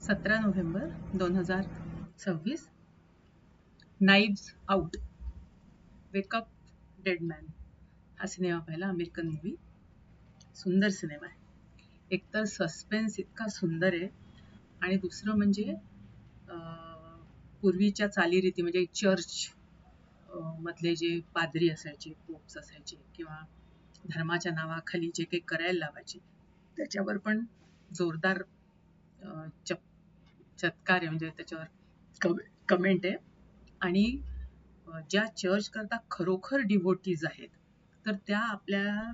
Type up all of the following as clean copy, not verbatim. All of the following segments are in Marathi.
17 November 2026. Knives out, wake up dead man हा सिनेमा पाहिला. अमेरिकन मूवी, सुंदर सिनेमा आहे. एकतर सस्पेन्स इतका सुंदर आहे आणि दुसरं म्हणजे पूर्वीच्या चालीरीती म्हणजे चर्च मधले जे पादरी असायचे, पोप्स असायचे किंवा धर्माच्या नावाखाली जे काही करायला लावायचे त्याच्यावर पण जोरदार चत्कार आहे, म्हणजे त्याच्यावर कमेंट आहे. आणि ज्या चर्च करता खरोखर डिव्होटीज आहेत तर त्या आपल्या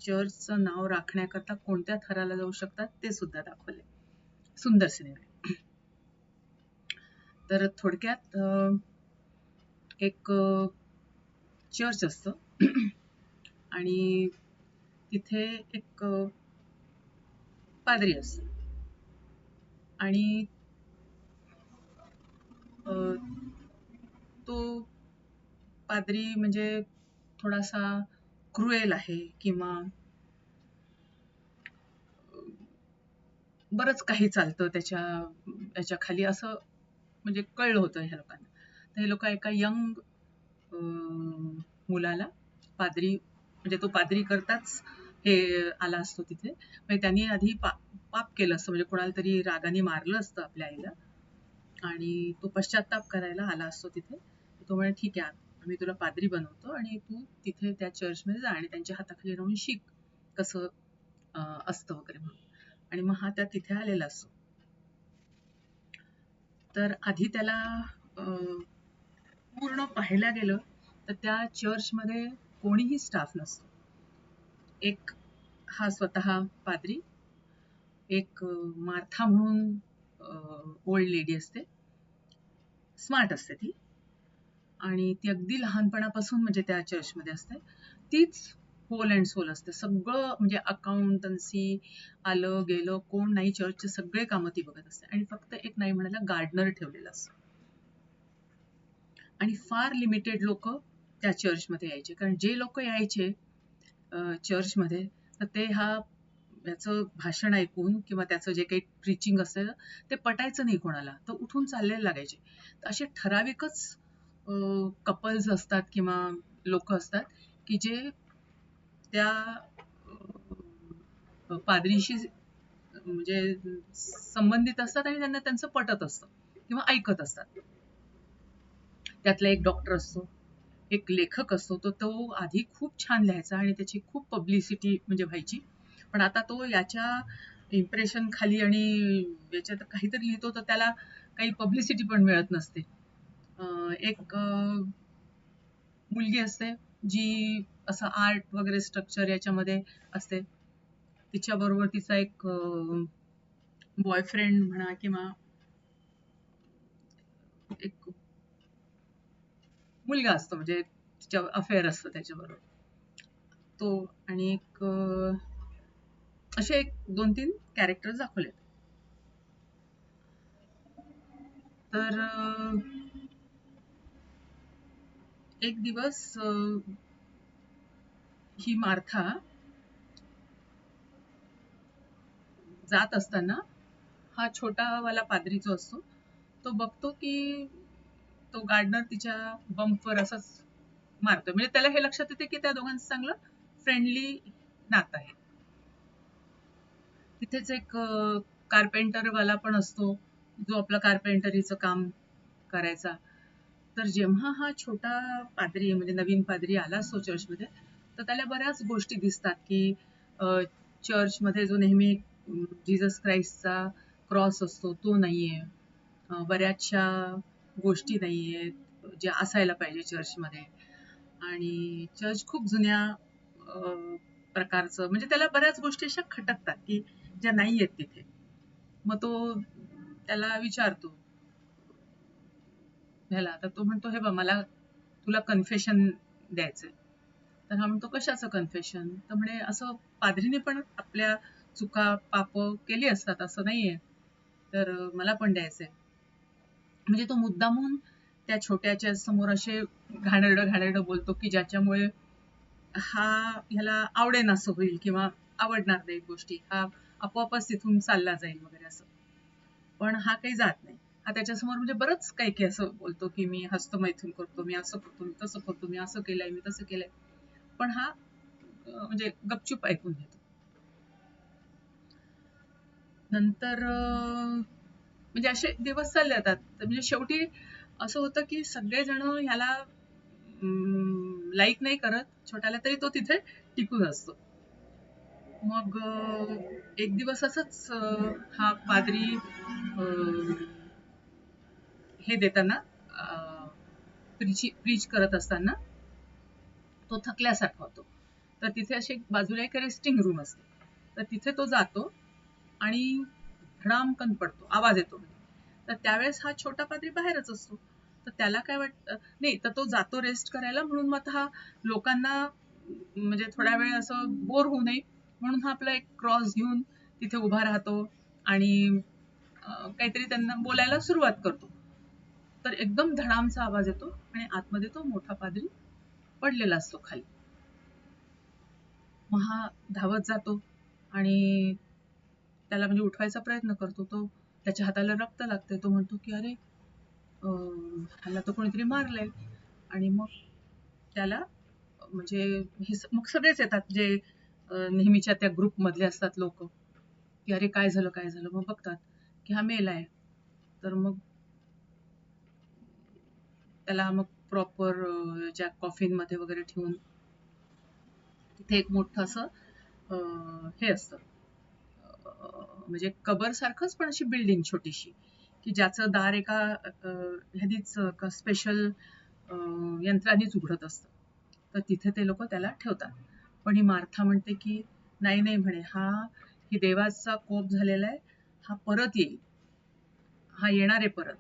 चर्चचं नाव राखण्याकरता कोणत्या थराला जाऊ शकतात ते सुद्धा दाखवले. सुंदर सिनेमा. तर थोडक्यात एक चर्च असतं आणि तिथे एक पादरी असतो आणि तो पादरी म्हणजे थोडासा क्रुएल आहे किंवा बरंच काही चालतं त्याच्या खाली, असं म्हणजे कळलं होतं ह्या लोकांना. तर हे लोक एका यंग मुलाला पादरी, म्हणजे तो पादरी करताच हे आला असतो तिथे. म्हणजे त्यांनी आधी पाप केलं असतं, म्हणजे कोणाला तरी रागाने मारलं असतं आपल्या आईला आणि तो पश्चाताप करायला आला असतो तिथे. तो म्हणे ठीक आहे, आम्ही तुला पादरी बनवतो आणि तू तिथे त्या चर्चमध्ये जा आणि त्यांच्या हाताखाली राहून शिक कसं असतं वगैरे म्हणून. आणि मग हा त्या तिथे आलेला असतो. तर आधी त्याला पूर्ण पाहायला गेलं तर त्या चर्चमध्ये कोणीही स्टाफ नसतो. एक हा स्वतः पादरी, एक मार्था म्हणून ओल्ड लेडी असते, स्मार्ट असते ती आणि ती अगदी लहानपणापासून म्हणजे त्या चर्चमध्ये असते. तीच होल अँड सोल असते. सगळं म्हणजे अकाउंटन्सी आलं गेलं कोण नाही, चर्चचे सगळे कामं ती बघत असते आणि फक्त एक नाही म्हणायला गार्डनर ठेवलेला असतो. आणि फार लिमिटेड लोक त्या चर्चमध्ये यायचे, कारण जे लोक यायचे चर्चमध्ये तर ते याचं भाषण ऐकून किंवा त्याचं जे काही प्रीचिंग असेल ते पटायचं नाही कोणाला, तर उठून चाललेले लागायचे. तर असे ठराविकच कपल्स असतात किंवा लोक असतात की जे त्या पादरीशी म्हणजे संबंधित असतात आणि त्यांना त्यांचं पटत असतं किंवा ऐकत असतात. त्यातला एक डॉक्टर असतो, एक लेखक असतो. तो आधी खूप छान लिहायचा आणि त्याची खूप पब्लिसिटी म्हणजे व्हायची, पण आता तो याच्या इम्प्रेशन खाली आणि याच्यात काहीतरी लिहितो तर त्याला काही पब्लिसिटी पण मिळत नसते. एक मुलगी असते जी असं आर्ट वगैरे स्ट्रक्चर याच्यामध्ये असते, तिच्याबरोबर तिचा एक बॉयफ्रेंड म्हणा किंवा एक मुलगा असतो, म्हणजे तिच्या अफेअर असतो त्याच्याबरोबर तो. आणि एक असे एक 2-3 कॅरेक्टर दाखवले. तर एक दिवस ही मार्था जात असताना हा छोटावाला पादरी जो असतो तो बघतो की तो गार्डनर तिच्या बंपवर असंच मारतो. म्हणजे त्याला हे लक्षात येते की त्या दोघांचं चांगलं फ्रेंडली नातं आहे. तिथेच एक कार्पेंटरवाला पण असतो जो आपलं कार्पेंटरीचं काम करायचा. तर जेव्हा हा छोटा पादरी म्हणजे नवीन पादरी आला असतो चर्चमध्ये तर त्याला बऱ्याच गोष्टी दिसतात की चर्चमध्ये जो नेहमी जीसस क्राइस्टचा क्रॉस असतो तो नाहीये, बऱ्याचशा गोष्टी नाहीयेत ज्या असायला पाहिजे चर्चमध्ये. आणि चर्च खूप जुन्या प्रकारचं, म्हणजे त्याला बऱ्याच गोष्टी अशा खटकतात की ज्या नाही आहेत तिथे. मग तो त्याला विचारतो ह्याला, तर तो म्हणतो हे बघ मला तुला कन्फेशन द्यायचंय. तर हा म्हणतो कशाचं कन्फेशन? तर म्हणे असं पादरीने पण आपल्या चुका पाप केली असतात असं नाहीये, तर मला पण द्यायचंय. म्हणजे तो मुद्दामून त्या छोट्याच्या समोर असे घाणेरडं बोलतो की ज्याच्यामुळे ह्याला आवडेन असं होईल किंवा आवडणार नाही गोष्टी, हा आपोआपच तिथून चालला जाईल वगैरे असं. पण हा काही जात नाही. हा त्याच्यासमोर म्हणजे बरंच काही काही असं बोलतो की मी हस्तमैथून करतो, मी असं करतो, मी तसं करतो, मी असं केलंय, मी तसं केलंय. पण हा म्हणजे गपचूप ऐकून घेतो. नंतर म्हणजे असे दिवस चालले जातात. म्हणजे शेवटी असं होतं की सगळेजण ह्याला लाईक नाही करत छोट्याला, तरी तो तिथे टिकून असतो. मग एक दिवस असंच हा पादरी हे देताना प्रीच करत असताना तो थकल्यासारखा होतो. तर तिथे अशी बाजूला एक रेस्टिंग रूम असते. तर तिथे तो जातो आणि धडामकन पडतो, आवाज येतो. तर त्यावेळेस हा छोटा पाद्री बाहेरच असतो. तर त्याला काय वाटतं, नाही तर तो जातो रेस्ट करायला, म्हणून मग हा लोकांना म्हणजे थोड्या वेळ असं बोर होऊ नये म्हणून हा आपला एक क्रॉस घेऊन तिथे उभा राहतो आणि काहीतरी त्यांना बोलायला सुरुवात करतो. तर एकदम धडामचा आवाज येतो आणि आतमध्ये तो मोठा पाद्री पडलेला असतो खाली. मग हा धावत जातो आणि त्याला म्हणजे उठवायचा प्रयत्न करतो. तो त्याच्या हाताला रक्त लागतंय. तो म्हणतो की अरे ह्याला तर कोणीतरी मारलंय. आणि मग त्याला म्हणजे मग सगळेच येतात जे नेहमीच्या त्या ग्रुप मधले असतात लोक, की अरे काय झालं काय झालं. मग बघतात की हा मेलाय. तर मग त्याला मग प्रॉपर ज्या कॉफिन मध्ये वगैरे ठेवून तिथे एक मोठं असं हे असतं, म्हणजे कबर सारखंच पण अशी बिल्डिंग छोटीशी, की ज्याचं दार एका ह्यानीच स्पेशल यंत्रानेच उघडत असतं. तर तिथे ते लोक त्याला ठेवतात. पण ही मार्था म्हणते की नाही नाही म्हणे, ही देवाचा कोप झालेला आहे, हा परत येईल, हा येणार आहे परत.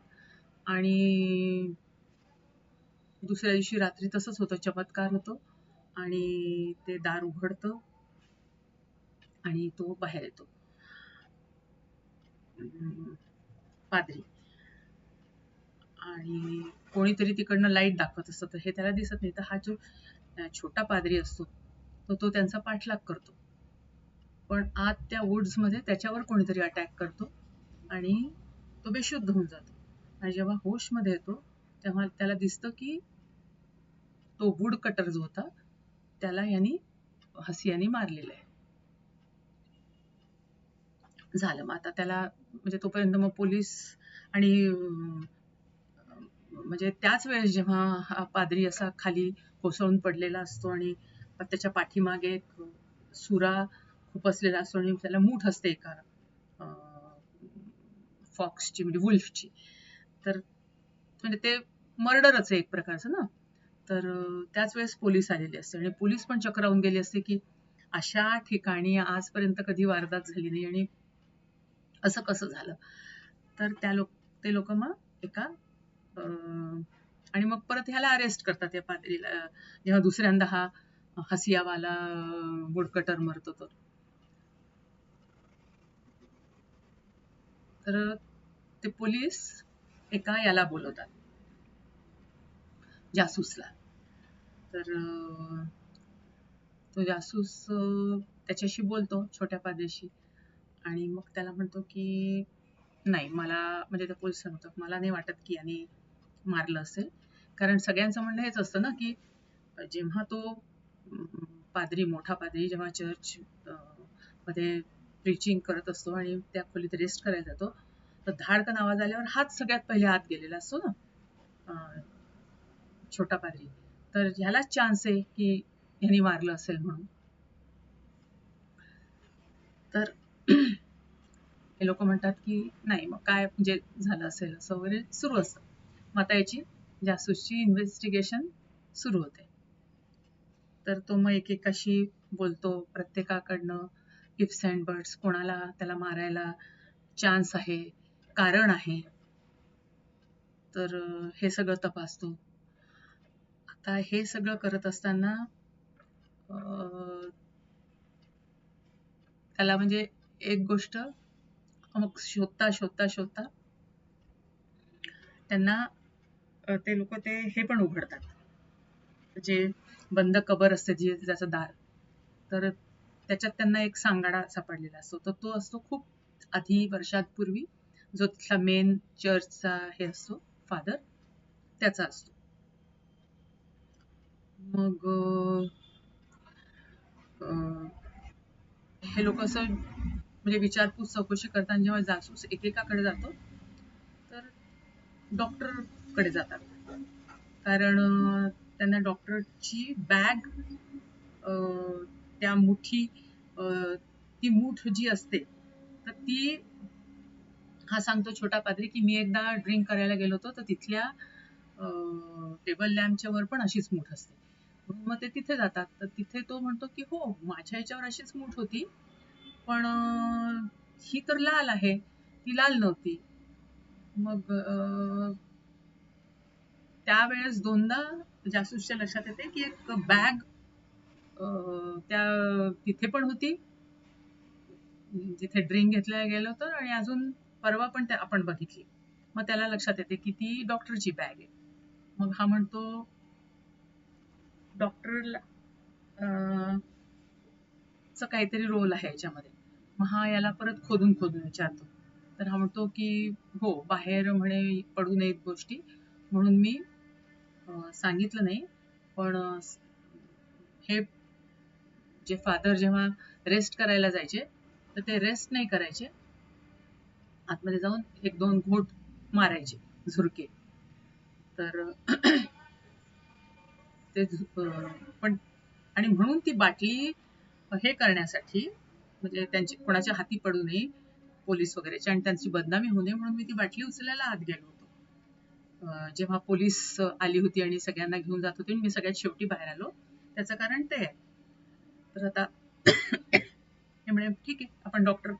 आणि दुसऱ्या दिवशी रात्री तसंच होतं, चमत्कार होतो आणि ते दार उघडतं आणि तो बाहेर येतो पाद्री. आणि कोणीतरी तिकडनं लाईट दाखवत असतं, तर हे त्याला दिसत नाही. तर हा जो छोटा पाद्री असतो तो त्यांचा पाठलाग करतो. पण आत त्या वुड्स मध्ये त्याच्यावर कोणीतरी अटॅक करतो आणि तो बेशुद्ध होऊन जातो. आणि जेव्हा होश मध्ये येतो तेव्हा त्याला दिसतं की तो वूड कटर जो होता त्याला हसियानी मारलेलं आहे. झालं. मग आता त्याला म्हणजे तोपर्यंत मग पोलीस आणि म्हणजे त्याच वेळेस जेव्हा हा पाद्री असा खाली कोसळून पडलेला असतो आणि त्याच्या पाठीमागे एक सुरा खुपसलेला असतो आणि त्याला मूठ असते एका फॉक्सची म्हणजे वुल्फची. तर म्हणजे ते मर्डरच आहे एक प्रकारचं ना. तर त्याच वेळेस पोलीस आलेले असते आणि पोलीस पण चक्रावून गेले असते की अशा ठिकाणी आजपर्यंत कधी वारदात झाली नाही आणि असं कसं झालं. तर ते लोक मग एका आणि मग परत ह्याला अरेस्ट करतात या पाद्रीला, जेव्हा दुसऱ्यांदा हा हसियावाला वुडकटर मरतो. तर ते पोलीस एका याला बोलवतात, जासूसला. तर तो जासूस त्याच्याशी बोलतो, छोट्या पाद्रीशी. आणि मग त्याला म्हणतो की नाही, मला म्हणजे त्या पोलीस सांगतो मला नाही वाटत की याने मारलं असेल. कारण सगळ्यांचं म्हणणं हेच असतं ना की जेव्हा तो मोठा पाद्री जेव्हा चर्च मध्ये प्रीचिंग करत असतो आणि त्या खोलीत रेस्ट करायला जातो, तर धाडकन आवाज आल्यावर हाच सगळ्यात पहिले आत गेलेला असतो ना छोटा पाद्री. तर ह्यालाच चान्स आहे की ह्यानी मारलं असेल म्हणून. तर हे लोक म्हणतात की नाही, मग काय म्हणजे झालं असेल असं वगैरे सुरू असतं. मग आता याची जासूसची इन्व्हेस्टिगेशन सुरू होते. तर तो मग एकेकाशी बोलतो, प्रत्येकाकडनं इफ्स अँड बट्स, कोणाला त्याला मारायला चान्स आहे, कारण आहे. तर हे सगळं तपासतो. आता हे सगळं करत असताना त्याला म्हणजे एक गोष्ट मग शोधता त्यांना ते लोक हे पण उघडतात, जे बंद कबर असते जी त्याचं दार. तर त्याच्यात त्यांना एक सांगाडा सापडलेला असतो. तर तो असतो खूप आधी, वर्षांपूर्वी जो तिथला मेन चर्चचा हे असतो फादर, त्याचा असतो. मग हे लोक असं म्हणजे विचारपूस चौकशी करताना जेव्हा जासूस एकेकाकडे जातो तर डॉक्टरकडे जातात, कारण त्यांना डॉक्टरची बॅग, त्या मुठी, ती मूठ जी असते तर ती, हा सांगतो छोटा पाद्री की मी एकदा ड्रिंक करायला गेलो होतो तर तिथल्या टेबल लॅम्पच्या वर पण अशीच मूठ असते. मग ते तिथे जातात तर तिथे तो म्हणतो की हो माझ्या ह्याच्यावर अशीच मूठ होती, पण ही तर लाल आहे, ती लाल नव्हती. मग त्यावेळेस दोनदा जासूसच्या लक्षात येते की एक बॅग त्या तिथे पण होती जिथे ड्रिंक घेतल्या गेलं होतं, आणि अजून परवा पण आपण बघितली. मग त्याला लक्षात येते की ती डॉक्टरची बॅग आहे. मग हा म्हणतो डॉक्टरला काहीतरी रोल आहे याच्यामध्ये. मग हा याला परत खोदून खोदून विचारतो. तर हा म्हणतो की हो बाहेर म्हणे पडू नयेत गोष्टी म्हणून मी सांगितलं नाही, पण हे जे फादर जेव्हा रेस्ट करायला जायचे तर ते रेस्ट नाही करायचे, आतमध्ये जाऊन एक दोन घोट मारायचे झुरके. तर ते पण, आणि म्हणून ती बाटली हे करण्यासाठी, म्हणजे त्यांची कोणाच्या हाती पडू नये पोलीस वगैरेच्या आणि त्यांची बदनामी होऊ नये म्हणून मी ती बाटली उचलायला आत गेलो होतो. जेव्हा पोलीस आली होती आणि सगळ्यांना घेऊन जात होती मी सगळ्यात शेवटी बाहेर आलो, त्याचं कारण ते आहे. तर आता हे म्हणे ठीक आहे आपण डॉक्टर,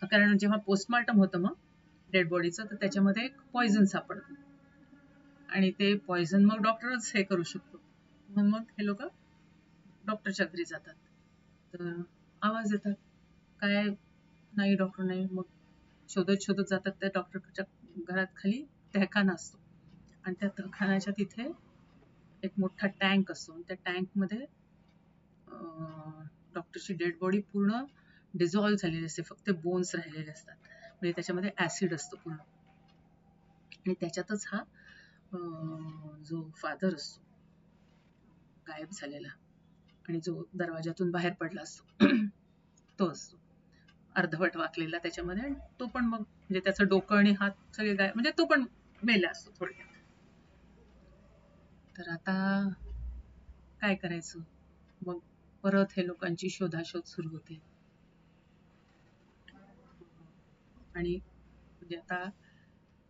कारण जेव्हा पोस्टमॉर्टम होतं मग डेड बॉडीचं तर त्याच्यामध्ये एक पॉइझन सापडतं आणि ते पॉइझन मग डॉक्टरच हे करू शकतो. मग हे लोक डॉक्टरच्या घरी जातात तर आवाज येतात, काय नाही डॉक्टर नाही. मग शोधत शोधत जातात त्या डॉक्टरच्या घरात, खाली तहखाना असतो आणि त्या तहखान्याच्या तिथे एक मोठा टँक असतो. त्या टँकमध्ये डॉक्टरची डेड बॉडी पूर्ण डिझॉल्व्ह झालेली असते, फक्त बोन्स राहिलेले असतात, म्हणजे त्याच्यामध्ये ऍसिड असतो पूर्ण. आणि त्याच्यातच हा जो फादर असतो गायब झालेला आणि जो दरवाजातून बाहेर पडला असतो तो असतो अर्धवट वाकलेला त्याच्यामध्ये, आणि तो पण मग म्हणजे त्याचं डोकं आणि हात सगळे गायब, म्हणजे तो पण मेला असतो थोडक्यात. तर आता काय करायचं, मग परत हे लोकांची शोधाशोध सुरू होते. आणि म्हणजे आता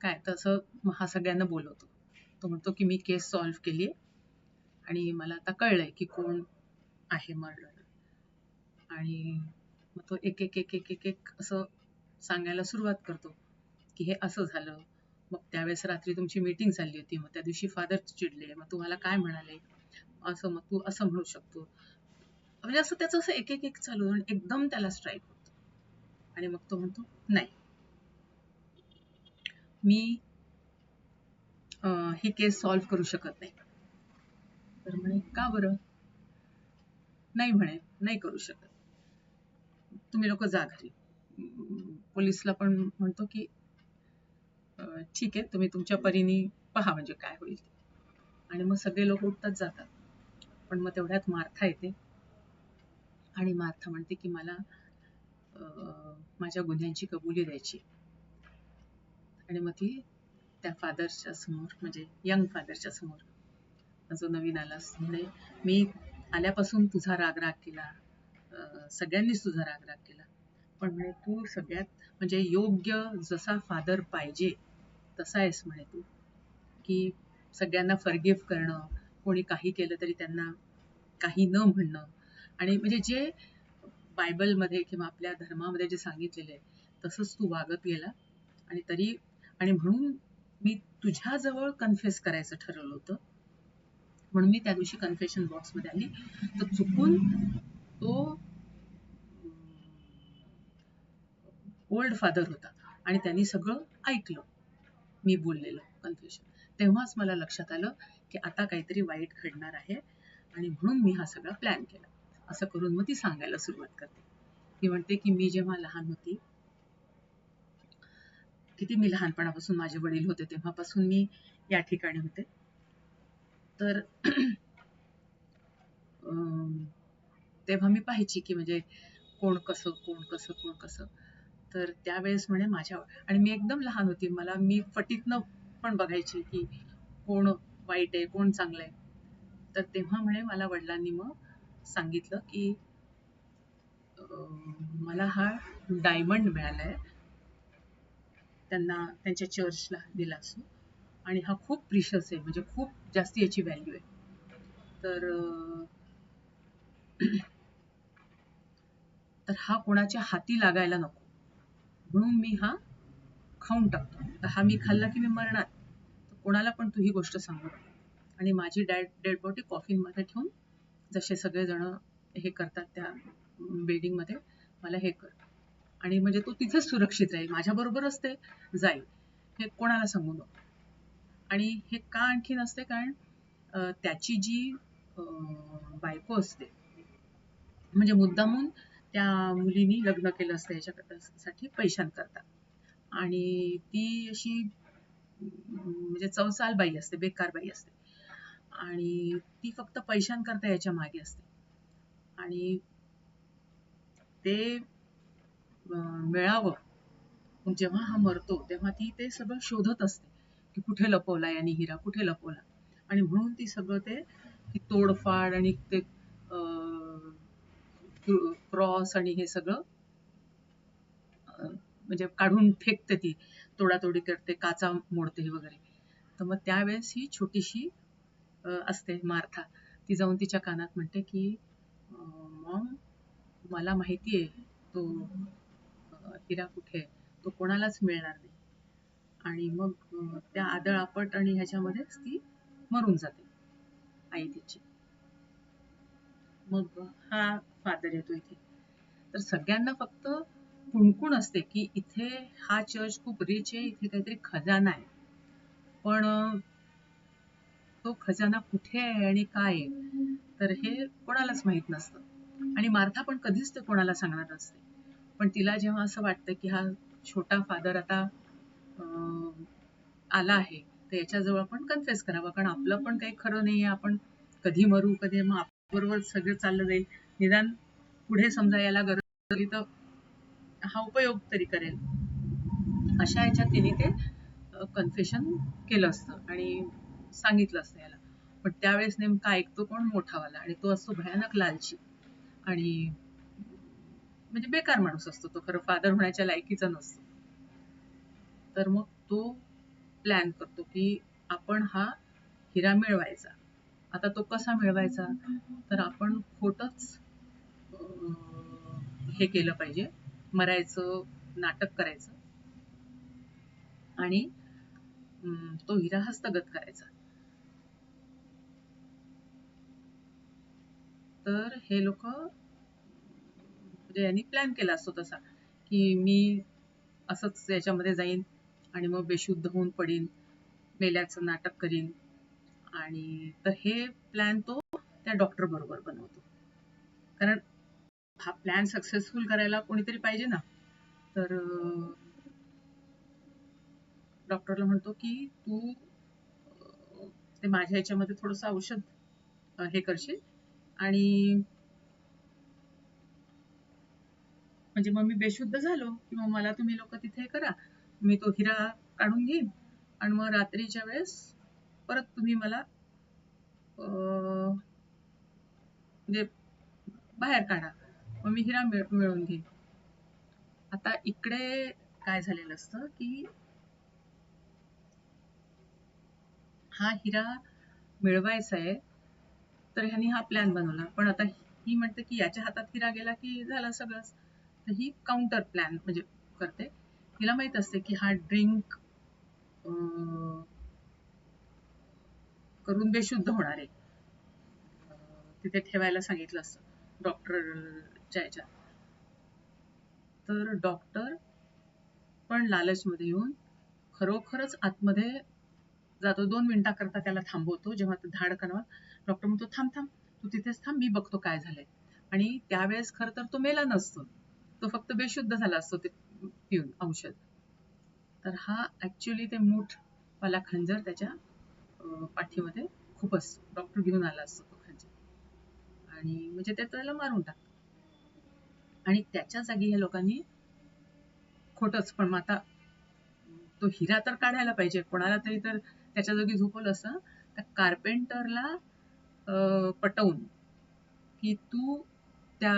काय तसं हा सगळ्यांना बोलवतो. तो म्हणतो की मी केस सॉल्व्ह केली आणि मला आता कळलंय की कोण आहे मर्डर. आणि मग तो एक एक एक एक एक एक असं सांगायला सुरुवात करतो की हे असं झालं, मग त्यावेळेस रात्री तुमची मीटिंग झाली होती, मग त्या दिवशी फादर चिडले, मग तुम्हाला काय म्हणाले, असं मग तू असं म्हणू शकतो. म्हणजे असं त्याचं असं एक एक एक चालू आणि एकदम त्याला स्ट्राईक होतो. आणि मग तो म्हणतो नाही मी ही केस सॉल्व्ह करू शकत नाही. तर म्हणे का बरं, नाही म्हणे नाही करू शकत, तुम्ही लोक जा घरी. पोलिसला पण म्हणतो की ठीक आहे तुम्ही तुमच्या परीने पहा म्हणजे काय होईल. आणि मग सगळे लोक उठतात जातात. पण मग तेवढ्यात मार्था येते आणि मार्था म्हणते की मला माझ्या गुन्ह्यांची कबुली द्यायची. आणि मग ती त्या फादरच्या समोर, म्हणजे यंग फादरच्या समोर जो नवीन आला असतो, म्हणजे मी आल्यापासून तुझा रागराग केला, सगळ्यांनीच तुझा रागराग केला, पण म्हणे तू सगळ्यात म्हणजे योग्य जसा फादर पाहिजे तसा आहेस म्हणे तू, की सगळ्यांना फॉरगिव्ह करणं, कोणी काही केलं तरी त्यांना काही न म्हणणं, आणि म्हणजे जे बायबलमध्ये किंवा आपल्या धर्मामध्ये जे सांगितलेलं आहे तसंच तू वागत गेला. आणि तरी, आणि म्हणून मी तुझ्याजवळ कन्फेस करायचं ठरवलं होतं, म्हणून मी त्या दिवशी कन्फेशन बॉक्समध्ये आली, तर चुकून तो ओल्ड फादर होता आणि त्यांनी सगळं ऐकलं मी बोललेलं कन्फेशन. तेव्हाच मला लक्षात आलं की आता काहीतरी वाईट घडणार आहे आणि म्हणून मी हा सगळा प्लॅन केला. असं करून मग ती सांगायला सुरुवात करते. ती म्हणते की मी जेव्हा लहान होती किती मी लहानपणापासून, माझे वडील होते तेव्हापासून मी या ठिकाणी होते. तर तेव्हा मी पाहायची की म्हणजे कोण कसं, कोण कसं, कोण कसं. तर त्यावेळेस म्हणे माझ्या, आणि मी एकदम लहान होती, मी फटीतनं पण बघायची की कोण वाईट आहे, कोण चांगलं आहे. तर तेव्हा म्हणे मला वडिलांनी मग सांगितलं की मला हा डायमंड मिळालाय, त्यांना त्यांच्या चर्चला दिला असो, आणि हा खूप प्रिशियस आहे, म्हणजे खूप जास्ती याची व्हॅल्यू आहे. तर तर हा कोणाच्या हाती लागायला नको, म्हणून मी हा खाऊन टाकतो. तर हा मी खाल्ला की मी मरणार, तर कोणाला पण तू ही गोष्ट सांगू नको. आणि माझी डेड बॉडी कॉफिनमध्ये ठेवून जसे सगळेजण हे करतात त्या बिल्डिंगमध्ये, मला हे कर. आणि म्हणजे तो तिथेच सुरक्षित राहील, माझ्याबरोबरच ते जाईल, हे कोणाला सांगू नको. आणि हे का आणखीन असते, कारण त्याची जी बायको असते, म्हणजे मुद्दामून त्या मुलीनी लग्न केलं असतं याच्यासाठी पैशांकरता, आणि ती अशी म्हणजे चवसाल बाई असते, बेकार बाई असते, आणि ती फक्त पैशांकरता याच्या मागे असते. आणि ते मिळावं, जेव्हा हा मरतो तेव्हा ती ते सगळं शोधत असते की कुठे लपवला याने हिरा, कुठे लपवला. आणि म्हणून ती सगळं ते तोडफाड आणि ते क्रॉस आणि हे सगळं म्हणजे काढून फेकते, ती तोडातोडी करते, काचा मोडते वगैरे. तर मग त्यावेळेस ही छोटीशी असते मार्था, ती जाऊन तिच्या कानात म्हणते की मॉम, मला माहिती आहे तो हिरा कुठे आहे, तो कोणालाच मिळणार नाही. आणि मग त्या आदळआपट आणि ह्याच्यामध्येच ती मरून जाते, आई तिची. मग हा फादर येतो इथे. तर सगळ्यांना फक्त कुणकुण असते की इथे हा चर्च खूप रिच आहे, इथे काहीतरी खजाना आहे, पण तो खजाना कुठे आहे आणि काय आहे, तर हे कोणालाच माहित नसतं. आणि मार्था पण कधीच ते कोणाला सांगणार नसते. पण तिला जेव्हा असं वाटतं की हा छोटा फादर आता आला आहे, तर याच्याजवळ आपण कन्फेस करावं, कारण आपलं पण काही खरं नाहीये, आपण कधी मरू, कधी मग बरोबर सगळं चाललं जाईल, निदान पुढे समजा याला गरज झाली तर हा उपयोग तरी करेल. अशा याच्यात तिने ते कन्फेशन केलं असतं आणि सांगितलं असतं याला. पण त्यावेळेस नेमका ऐकतो कोण, मोठावाला, आणि तो असतो भयानक लालची आणि म्हणजे बेकार माणूस असतो तो, खरं फादर होण्याच्या लायकीचा नसतो. तर मग तो प्लॅन करतो की आपण हा हिरा मिळवायचा. आता तो कसा मिळवायचा, तर आपण खोटच हे केलं पाहिजे, मरायचं नाटक करायचं आणि तो हिरा हस्तगत करायचा. तर हे लोक म्हणजे यांनी प्लॅन केला असतो तसा, की मी असंच याच्यामध्ये जाईन आणि मग बेशुद्ध होऊन पडीन, मेल्याचं नाटक करीन. आणि तर हे प्लॅन तो त्या डॉक्टर बरोबर बनवतो, कारण हा प्लॅन सक्सेसफुल करायला कोणीतरी पाहिजे ना. तर डॉक्टरला म्हणतो की तू ते माझ्या ह्याच्यामध्ये थोडस औषध हे करशील, आणि म्हणजे मग मी बेशुद्ध झालो की मग मला तुम्ही लोक तिथे करा, मी तो हिरा काढून घेईन, आणि मग रात्रीच्या वेळेस परत तुम्ही मला म्हणजे बाहेर काढा, मग मी हिरा मिळवून घेईन. आता इकडे काय झालेलं असतं की हा हिरा मिळवायचा आहे, तर ह्यांनी हा प्लॅन बनवला, पण आता ही म्हणते की याच्या हातात हिरा गेला की झालं सगळंच. तर ही काउंटर प्लॅन म्हणजे करते. हिला माहित असते की हा ड्रिंक करून बेशुद्ध होणार आहे, तिथे ठेवायला सांगितलं असतं डॉक्टरच्या ह्याच्यात. तर डॉक्टर पण लालचमध्ये येऊन खरोखरच आतमध्ये जातो, 2 मिनिटाकरता त्याला थांबवतो. जेव्हा तो धाडकन, डॉक्टर म्हणतो थांब थांब, तू तिथेच थांब, मी बघतो काय झालंय. आणि त्यावेळेस खरं तर तो मेला नसतो, तो फक्त बेशुद्ध झाला असतो ते पिऊन औषध. तर हा ऍक्च्युली ते मूठवाला खंजर त्याच्या पाठीमध्ये खूप असतो. डॉक्टर घेऊन आला असतो तो खंजर आणि म्हणजे ते त्याला मारून टाकतो आणि त्याच्या जागी ह्या लोकांनी खोटंच पण मग आता तो हिरा तर काढायला पाहिजे कोणाला तरी तर त्याच्या जागी झोपवलं असतं. त्या कार्पेंटरला पटवून की तू त्या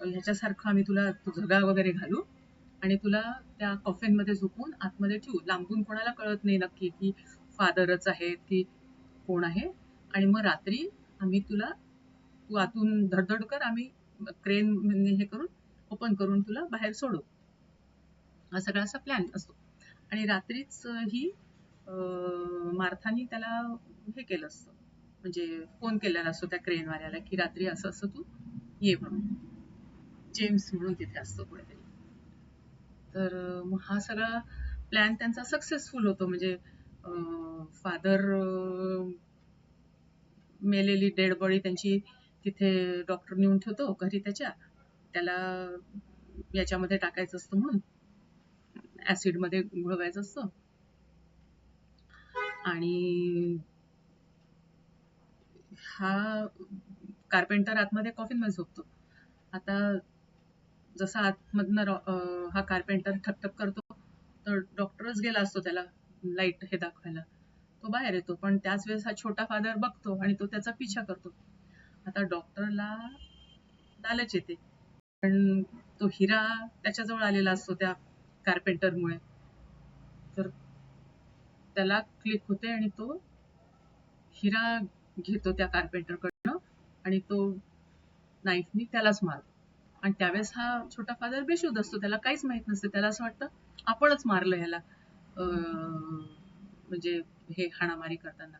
ह्याच्यासारखं आम्ही तुला झगा वगैरे घालू आणि तुला त्या कॉफिनमध्ये झोपून आतमध्ये ठेवू. लांबून कोणाला कळत नाही नक्की की फादरच आहेत की कोण आहे आणि मग रात्री आम्ही तुला तू आतून धडधड कर आम्ही क्रेन हे करून ओपन करून तुला बाहेर सोडू. हा सगळा असा प्लॅन असतो आणि रात्रीच ही मार्थानी त्याला हे केलं असतं म्हणजे फोन केलेला असतो त्या क्रेनवाल्याला की रात्री असं असं तू ये म्हणून. जेम्स म्हणून तिथे असतो कुठेतरी. तर मग हा सगळा प्लॅन त्यांचा सक्सेसफुल होतो म्हणजे फादर मेलेली डेड बॉडी त्यांची तिथे डॉक्टर नेऊन ठेवतो घरी त्याच्या. त्याला याच्यामध्ये टाकायचं असतं म्हणून ऍसिडमध्ये घोळवायचं असतं आणि हा कार्पेंटर आतमध्ये कॉफिनमध्ये झोपतो. आता जसा आतमधनं हा कार्पेंटर ठकठक करतो तर डॉक्टरच गेला असतो त्याला लाईट हे दाखवायला. तो बाहेर येतो पण त्याच वेळेस हा छोटा फादर बघतो आणि तो त्याचा पिछा करतो. आता डॉक्टरला लालच येते पण तो हिरा त्याच्याजवळ आलेला असतो त्या कार्पेंटरमुळे. तर त्याला क्लिक होते आणि तो हिरा घेतो त्या कार्पेंटरकडनं आणि तो नाईफनी त्यालाच मारतो आणि त्यावेळेस हा छोटा फादर बेशुद्ध असतो. त्याला काहीच माहित नसते. त्याला असं वाटतं आपणच मारलं ह्याला म्हणजे हे हाणामारी करताना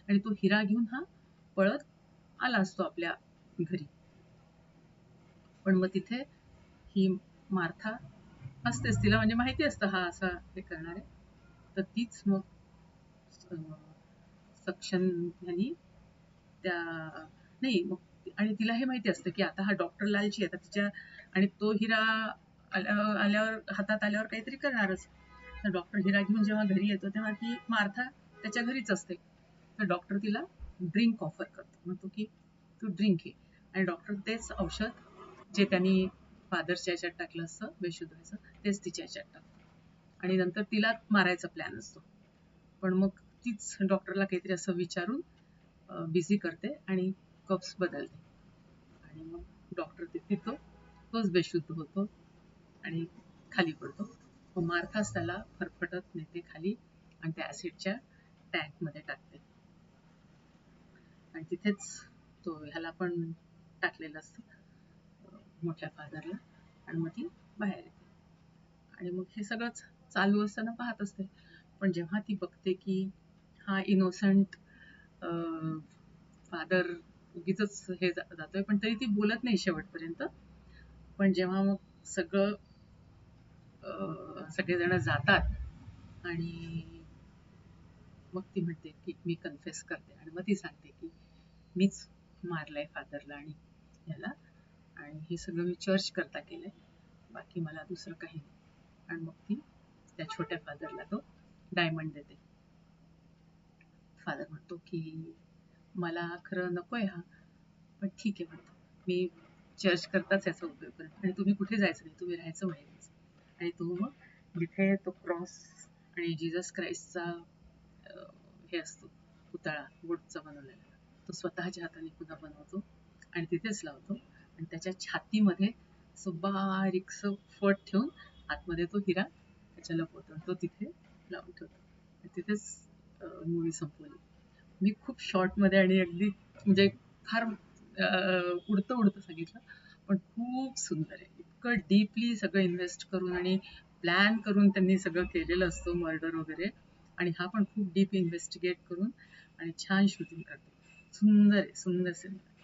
आणि तो हिरा घेऊन हा पळत आला असतो आपल्या घरी. पण मग तिथे ही मार्था असतेच. तिला म्हणजे माहिती असतं हा असा हे करणार आहे. तर तीच मग सक्षम ह्यानी त्या नाही मग आणि तिला हे माहिती असतं की आता हा डॉक्टर लालची आहे. तिच्या आणि तो हिरा आल्यावर हातात आल्यावर काहीतरी करणारच. तर डॉक्टर हिरा घेऊन जेव्हा घरी येतो तेव्हा ती मार्था त्याच्या घरीच असते. तर डॉक्टर तिला ड्रिंक ऑफर करतो. म्हणतो की तू ड्रिंक घे आणि डॉक्टर तेच औषध जे त्यांनी फादरच्या याच्यात टाकलं असतं बेशुद्ध व्हायचं तेच तिच्या याच्यात टाकतो आणि नंतर तिला मारायचा प्लॅन असतो. पण मग तीच डॉक्टरला काहीतरी असं विचारून बिझी करते आणि कप्स बदलते आणि मग डॉक्टर ते पितो. तोच बेशुद्ध होतो आणि खाली पडतो. मग मार्थाच त्याला फरफटत नेते खाली आणि त्या ऍसिडच्या टँकमध्ये टाकते आणि तिथेच तो ह्याला पण टाकलेलं असतं मोठ्या फादरला आणि मग ती बाहेर येते आणि मग हे सगळंच चालू असताना पाहत असते. पण जेव्हा ती बघते की हा इनोसंट फादर उगीच हे जातोय पण तरी ती बोलत नाही शेवटपर्यंत. पण जेव्हा मग सगळं सगळेजण जातात आणि मग ती म्हणते की मी कन्फेस करते आणि मग ती सांगते की मीच मारलंय फादरला आणि याला आणि हे सगळं मी चर्च करता केलंय. बाकी मला दुसरं काही नाही. आणि मग ती त्या छोट्या फादरला तो डायमंड देते. फादर म्हणतो की मला खरं नकोय हा पण ठीक आहे म्हणतो मी चर्च करताच याचा उपयोग करेन आणि तुम्ही कुठे जायचं नाही तुम्ही राहायचं माहितीच आणि तो मग जिथे तो क्रॉस आणि जीसस क्राइस्टचा हे असतो पुतळा वूडचा बनवलेला तो स्वतःच्या हाताने पुन्हा बनवतो आणि तिथेच लावतो आणि त्याच्या छातीमध्ये असं बारीकसं फट ठेवून आतमध्ये तो हिरा त्याच्या लपवतो तो तिथे लावून ठेवतो. तिथेच मूवी संपवली. मी खूप शॉर्टमध्ये आणि अगदी म्हणजे फार उडतं उडतं सांगितलं पण खूप सुंदर आहे. इतकं डीपली सगळं इन्व्हेस्ट करून आणि प्लॅन करून त्यांनी सगळं केलेलं असतं मर्डर वगैरे आणि हा पण खूप डीप इन्व्हेस्टिगेट करून आणि छान शूटिंग करतो. सुंदर आहे सुंदर सिनेमा.